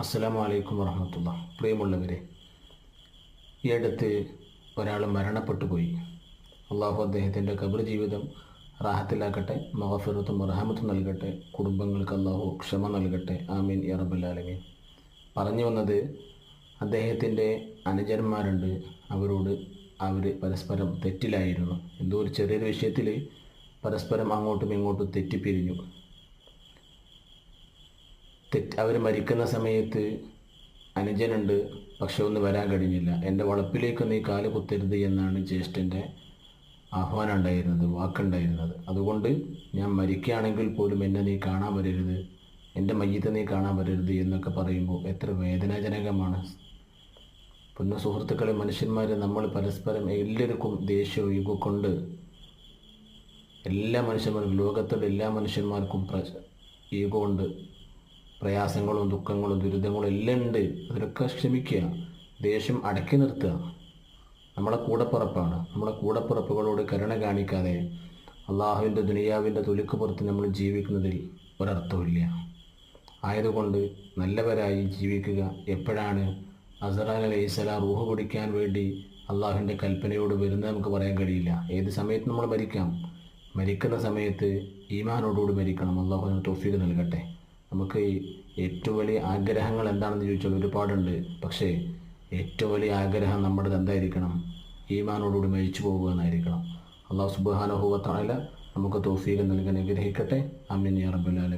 അസ്സലാമു അലൈക്കും വറഹ്മത്തുള്ളാ. പ്രിയമുള്ളവരെ, ഈ അടുത്ത് ഒരാൾ മരണപ്പെട്ടു പോയി. അള്ളാഹു അദ്ദേഹത്തിൻ്റെ ഖബർ ജീവിതം റാഹത്തിലാക്കട്ടെ, മഗ്ഫിറത്തും റഹമത്തും നൽകട്ടെ, കുടുംബങ്ങൾക്ക് അള്ളാഹു ക്ഷമ നൽകട്ടെ. ആമീൻ യാ റബ്ബൽ ആലമീൻ. പറഞ്ഞു വന്നത്, അദ്ദേഹത്തിൻ്റെ അനുജന്മാരുണ്ട്, അവരോട് അവർ പരസ്പരം തെറ്റിലായിരുന്നു. എന്തോ ഒരു ചെറിയൊരു വിഷയത്തിൽ പരസ്പരം അങ്ങോട്ടും ഇങ്ങോട്ടും തെറ്റിപ്പിരിഞ്ഞു. അവർ മരിക്കുന്ന സമയത്ത് അനുജനുണ്ട്, പക്ഷെ ഒന്ന് വരാൻ കഴിഞ്ഞില്ല. എൻ്റെ വളപ്പിലേക്ക് നീ കാല് കുത്തരുത് എന്നാണ് ജ്യേഷ്ഠൻ്റെ ആഹ്വാനം ഉണ്ടായിരുന്നത്, വാക്കുണ്ടായിരുന്നത്. അതുകൊണ്ട് ഞാൻ മരിക്കുകയാണെങ്കിൽ പോലും എന്നെ നീ കാണാൻ വരരുത്, എൻ്റെ മയ്യത്ത് നീ കാണാൻ വരരുത് എന്നൊക്കെ പറയുമ്പോൾ എത്ര വേദനാജനകമാണ്. പിന്നെ സുഹൃത്തുക്കളെ, മനുഷ്യന്മാർ നമ്മൾ പരസ്പരം എല്ലാവർക്കും ദേഷ്യവും ഈഗോ കൊണ്ട് എല്ലാ മനുഷ്യന്മാർക്കും, ലോകത്തുള്ള എല്ലാ മനുഷ്യന്മാർക്കും ഈഗോ ഉണ്ട്. പ്രയാസങ്ങളും ദുഃഖങ്ങളും ദുരിതങ്ങളും എല്ലാം ഉണ്ട്. അതിലൊക്കെ ക്ഷമിക്കുക, ദേഷ്യം അടക്കി നിർത്തുക. നമ്മളെ കൂടപ്പിറപ്പാണ്. നമ്മളെ കൂടപ്പിറപ്പുകളോട് കരുണ കാണിക്കാതെ അള്ളാഹുവിൻ്റെ ദുനിയാവിൻ്റെ തൊലിക്ക് പുറത്ത് നമ്മൾ ജീവിക്കുന്നതിൽ ഒരർത്ഥമില്ല. ആയതുകൊണ്ട് നല്ലവരായി ജീവിക്കുക. എപ്പോഴാണ് അസ്റാഈൽ അലൈഹിസ്സലാം റൂഹ് പിടിക്കാൻ വേണ്ടി അള്ളാഹുവിൻ്റെ കൽപ്പനയോട് വരുന്നത് നമുക്ക് പറയാൻ കഴിയില്ല. ഏത് സമയത്ത് നമ്മൾ മരിക്കാം. മരിക്കുന്ന സമയത്ത് ഈമാനോടുകൂടി മരിക്കണം. അള്ളാഹു തൗഫീഖ് നൽകട്ടെ. നമുക്ക് ഏറ്റവും വലിയ ആഗ്രഹങ്ങൾ എന്താണെന്ന് ചോദിച്ചാൽ ഒരുപാടുണ്ട്. പക്ഷേ ഏറ്റവും വലിയ ആഗ്രഹം നമ്മുടെ എന്തായിരിക്കണം? ഈമാനോടുകൂടി മരിച്ചു പോകുക എന്നായിരിക്കണം. അള്ളാഹു സുബ്ഹാനഹു വ തആല നമുക്ക് തൗഫീഖ് നൽകാൻ അനുഗ്രഹിക്കട്ടെ. ആമീൻ യാ റബ്ബൽ ആലമീൻ.